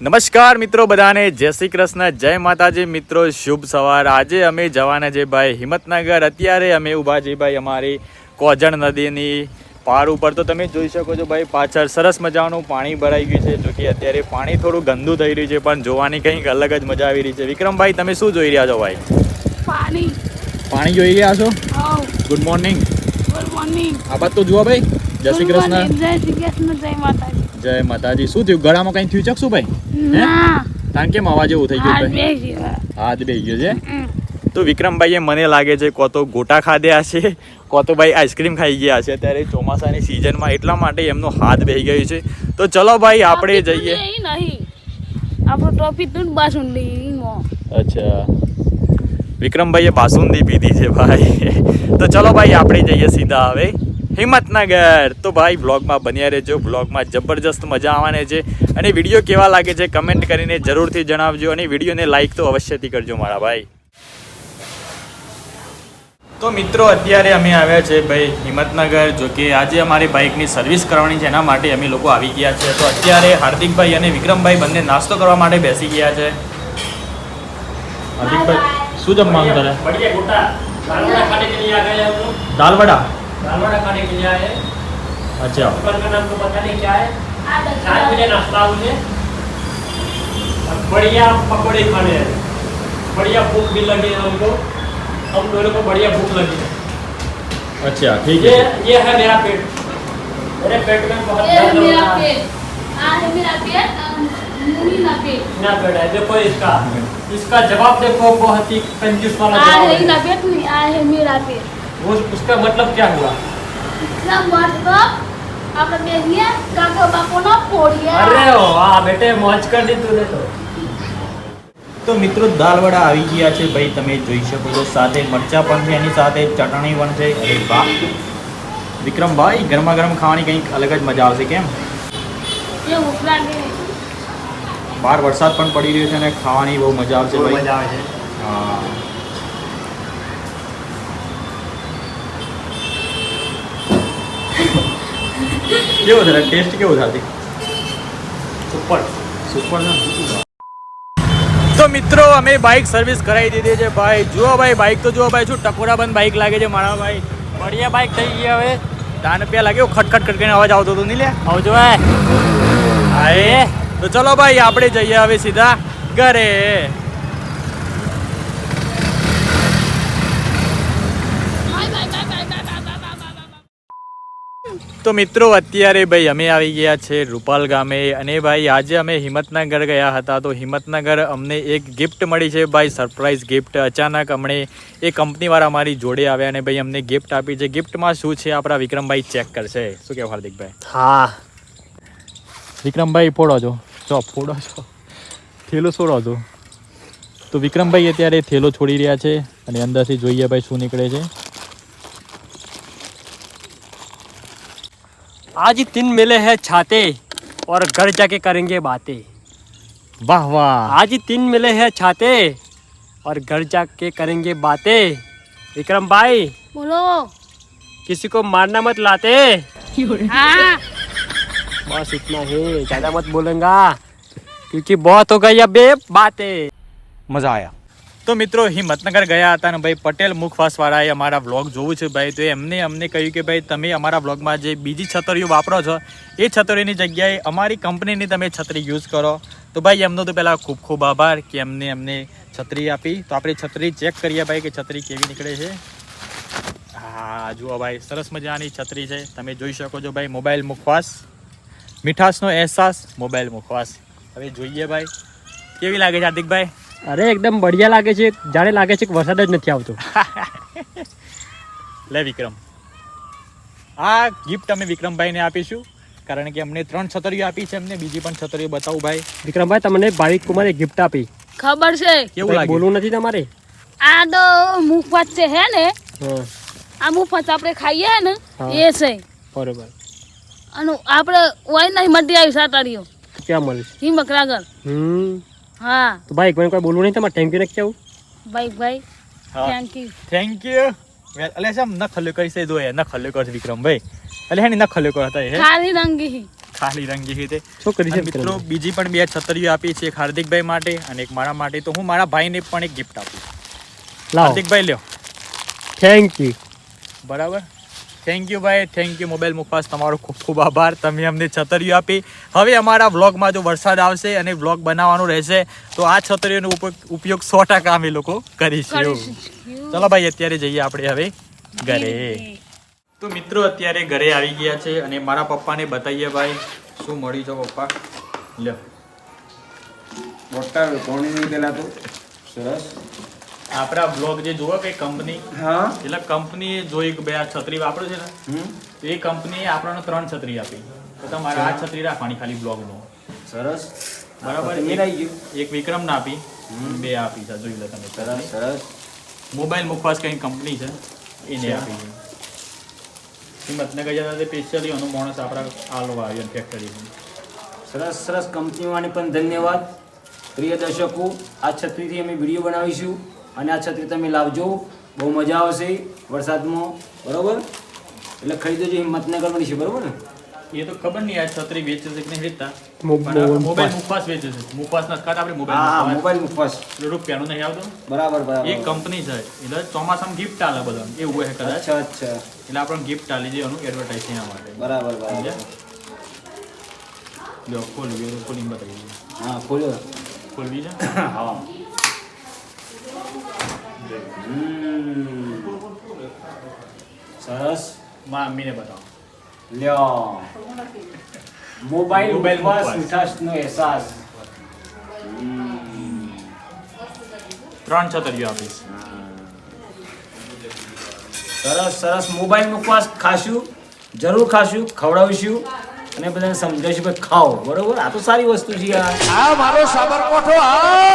નમસ્કાર મિત્રો બધાને, જય શ્રી કૃષ્ણ, જય માતાજી મિત્રો, શુભ સવાર। આજે અમે જવાના છે ભાઈ હિંમતનગર। અત્યારે અમે ઊભા છીએ ભાઈ અમારી કોજણ નદીની પાર ઉપર। તો તમે જોઈ શકો છો ભાઈ પાછળ સરસ મજાનું પાણી ભરાઈ ગયું છે। જો કે અત્યારે પાણી થોડું ગંદુ થઈ રહ્યું છે, પણ જોવાની કંઈક અલગ જ મજા આવી રહી છે। વિક્રમભાઈ, તમે શું જોઈ રહ્યા છો ભાઈ? પાણી જોઈ રહ્યા છો? Good morning. Good morning. આ બાદ તો જુઓ ભાઈ। જય શ્રી કૃષ્ણ। જય શ્રી કૃષ્ણ, જય માતાજી। જય માતાજી। શું થયું? ગળામાં કંઈ થયું છે શું ભાઈ? ના, તાન કેમ અવાજ એવું થઈ ગયું ભાઈ? હાથ બે ગયો છે। તો વિક્રમભાઈએ મને લાગે છે કો તો ગોટા ખાધ્યા છે, કો તો ભાઈ આઈસ્ક્રીમ ખાઈ ગયા છે। અત્યારે ચોમાસાની સિઝનમાં એટલા માટે એમનો હાથ બેહી ગયો છે। તો ચલો ભાઈ આપણે જઈએ। આપણો ટોપિક તું બાસુંદી। અચ્છા, વિક્રમભાઈએ બાસુંદી પીધી છે ભાઈ। તો ચલો ભાઈ આપણે જઈએ સીધા હવે હિંમતનગર। તો ભાઈ બ્લોગમાં બન્યા રહેજો, બ્લોગમાં જબરજસ્ત મજા આવવાની છે। અને વિડીયો કેવા લાગે છે કમેન્ટ કરીને જરૂરથી જણાવજો, અને વિડીયોને લાઈક તો અવશ્યથી કરજો મારા ભાઈ। તો મિત્રો અત્યારે અમે આવ્યા છે ભાઈ હિંમતનગર। જો કે આજે અમારી બાઇકની સર્વિસ કરવાની છે, એના માટે અમે લોકો આવી ગયા છે। તો અત્યારે હાર્દિકભાઈ અને વિક્રમભાઈ બંને નાસ્તો કરવા માટે બેસી ગયા છે। હાર્દિકભાઈ શું જમવાનું કરે? દાલ વડા खाने के लिए आए। अच्छा, दुकान का नाम तो पता नहीं क्या है। 7 बजे नाश्ता मुझे और बढ़िया पकौड़े खाने हैं। बढ़िया भूख भी लगी है हमको, हम दोनों को बढ़िया भूख लगी है। अच्छा ठीक है। ये है मेरा पेट, मेरे पेट में बहुत दर्द हो रहा है। मेरा पेट ना पेट है, देखो इसका जवाब देखो, बहुत ही कंजूस वाला जवाब है। पेट नहीं आ है मेरा पेट। वो उसका मतलब क्या हुआ? આપણે બેહીએ કાકા બાપુનો પોડિયા। अरे वाह बेटे, मौज कर दी तूने तो। તો મિત્રો દાલ વડા આવી ગયા છે ભાઈ, તમે જોઈ શકો છો। સાથે મરચા પણ છે, એની સાથે ચટણી પણ છે। અરે વાહ વિક્રમભાઈ, ગરમા ગરમ ખાવાની કંઈક અલગ જ મજા આવશે। કેમ? એ ઉપરા દે। બહાર વરસાદ પણ પડી રહ્યો છે અને ખાવાની બહુ મજા આવશે ભાઈ। मजा आवे है। હા, કેવો છે ટેસ્ટ? કેવો થતી? सुपर। સુપર છે। તો મિત્રો અમે બાઇક સર્વિસ કરાવી દીધી છે ભાઈ। જુઓ ભાઈ, બાઇક તો જુઓ ભાઈ, શું ટકોરા બંધ બાઇક લાગે છે મારા ભાઈ। बढ़िया बाइक થઈ ગઈ હવે। દાન રૂપિયા લાગ્યો, ખટખટ કરીને અવાજ આવતો હતો નહીં લે? આવજો હે। આએ તો ચલો ભાઈ આપણે જઈએ હવે સીધા ઘરે। તો મિત્રો અત્યારે ભાઈ અમે આવી ગયા છે રૂપાલ ગામે। અને ભાઈ આજે અમે હિંમતનગર ગયા હતા। તો હિંમતનગર અમને એક ગિફ્ટ મળી છે ભાઈ, સરપ્રાઈઝ ગિફ્ટ। અચાનક અમને એ કંપનીવાળા અમારી જોડે આવ્યા અને ભાઈ અમને ગિફ્ટ આપી છે। ગિફ્ટમાં શું છે આપણા વિક્રમભાઈ ચેક કરશે। શું કહેવું હાર્દિકભાઈ? હા વિક્રમભાઈ ફોડો છો, ચો ફોડો છો, થેલો છોડો છો। તો વિક્રમભાઈ અત્યારે થેલો છોડી રહ્યા છે અને અંદરથી જોઈએ ભાઈ શું નીકળે છે। आज 3 मिले हैं छाते और घर जाके करेंगे बातें। વાહ વાહ, आज 3 मिले हैं छाते और घर जाके करेंगे बातें। विक्रम भाई, બોલો। किसी को मारना मत लाते। હા, बस इतना ही, ज्यादा मत बोलेगा क्योंकि बहुत हो गई अब ये बातें। મજા આયા। તો મિત્રો હિંમતનગર ગયા હતા ને ભાઈ પટેલ મુખવાસવાળાએ અમારા વ્લોગ જોવું છે ભાઈ। તો એમને અમને કહ્યું કે ભાઈ તમે અમારા વ્લોગમાં જે બીજી છતરીઓ વાપરો છો એ છતરીની જગ્યાએ અમારી કંપનીની તમે છત્રી યુઝ કરો। તો ભાઈ એમનો તો પહેલાં ખૂબ ખૂબ આભાર કે અમને છત્રી આપી। તો આપણે છત્રી ચેક કરીએ ભાઈ કે છત્રી કેવી નીકળે છે। હા જુઓ ભાઈ, સરસ મજાની છત્રી છે, તમે જોઈ શકો છો ભાઈ। મોબાઈલ મુખવાસ, મીઠાશનો અહેસાસ, મોબાઈલ મુખવાસ। હવે જોઈએ ભાઈ કેવી લાગે છે હાર્દિકભાઈ? અરે એકદમ બઢિયા લાગે છે, જાણે લાગે છે કે વરસાદ જ નથી આવતો। લે વિક્રમ, આ ગિફ્ટ અમે વિક્રમભાઈને આપીશું, કારણ કે અમને 3 છતરીઓ આપી છે એમને। બીજી પણ છતરીઓ બતાવું ભાઈ। વિક્રમભાઈ, તમને ભાવિક કુમારે ગિફ્ટ આપી, ખબર છે। કેવું લાગે? બોલવું નથી તમારે? આ તો મુફત છે હે ને? હા આ મુફત આપણે ખાઈએ હે ને હા। એ છે। બરોબર। અને આપણે ઓય નહીં મટી આવી સાતારીઓ ક્યાં મળે? હિંમતનગર। હા તો ભાઈ કોઈ બોલવું નહીં તમારે? થેન્ક યુ ને કેવું? ભાઈ ભાઈ, હા, થેન્ક યુ। Thank you. અલે સાહેબ ન ખલ્યો કરી છે, જો એ ન ખલ્યો કરશે વિક્રમભાઈ। અલે હે ને ન ખલ્યો કરતા હે કાળી રંગી ખાલી રંગ જેવી રીતે છોકરી છે અને મિત્રો બીજી પણ 2 છતરીઓ આપી છે એક હાર્દિકભાઈ માટે અને એક મારા માટે. તો હું મારા ભાઈને પણ એક ગિફ્ટ આપું. લાવો હાર્દિકભાઈ લ્યો. Thank you. બરાબર, થેન્ક યુ ભાઈ, થેન્ક યુ મોબાઈલ મુખવાસ, તમારો ખૂબ ખૂબ આભાર. તમે અમને છતરીઓ આપી. હવે અમારા વ્લોગમાં જો વરસાદ આવશે અને વ્લોગ બનાવવાનું રહેશે તો આ છતરીઓનો ઉપયોગ 100% અમે લોકો કરીશું. ચલો ભાઈ અત્યારે જઈએ આપણે હવે ઘરે. તો મિત્રો અત્યારે ઘરે આવી ગયા છે અને મારા પપ્પાને બતાવીએ ભાઈ શું મળ્યું છે. પપ્પા લ્યો બોટલ કોણી નહીં પેલા તો સરસ. આપણા બ્લોગ જે જોવો કે કંપની, હા એટલે કંપની જોઈ કે ભાઈ આ છત્રી વાપરો છે ને, તો એ કંપનીએ આપણને 3 છત્રી આપી. તો તમારે આ છત્રી રાખવાની ખાલી બ્લોગમાં. સરસ બરાબર, મેળાઈ ગયું. એક વિક્રમ ના આપી, 2 આપી છે, જોઈ લો તમે. સરસ સરસ. મોબાઈલ મુખવાસ કઈ કંપની છે એને આપી છે. હિંમતનગર જતા તે સ્પેશિયલી એનો માણસ આપણા આલો આવ્યો ફેક્ટરી. સરસ સરસ. કંપનીવાળાને પણ ધન્યવાદ. પ્રિય દર્શકો, આ છત્રીથી અમે વિડીયો બનાવીશું અને આ છત્રી તમે લાવજો, બહુ મજા આવશે વરસાદમાં. બરોબર, એટલે ખરીદજો. હિંમતનગર મળી છે. બરોબર ને? એ તો ખબર નહીં આ છત્રી વેચે છે કે નહીં વેચતા. મોબાઈલ મોબાઈલ મુખવાસ વેચે છે. મુખવાસ ના ખાતા આપણે હા મોબાઈલ મોબાઈલ મુખવાસ. રૂપિયાનું નહીં આવતું. બરાબર બરાબર. એ કંપની છે એટલે ચોમાસામાં ગિફ્ટ આલે બધા એવું હોય કદાચ. અચ્છા અચ્છા. એટલે આપણને ગિફ્ટ આલી છે એનું એડવર્ટાઇઝ એના માટે. બરાબર બરાબર. જો ખોલવી ખોલીને બતાવી. હા ખોલ્યો. ખોલવી છે. હા. સરસ. માં અમ્મીને બતાવો. લ્યો મોબાઈલ મોબાઈલ મુખવાસ, મુખવાસ. મીઠાશનો અહેસાસ. 3 છતરીઓ આપીશ. સરસ સરસ. મોબાઈલ મુખવાસ ખાશું, જરૂર ખાશું, ખવડાવીશું અને બધાને સમજાવીશું કે ખાઓ. બરોબર, આ તો સારી વસ્તુ છે યાર. આ મારો સાબરકોઠો આ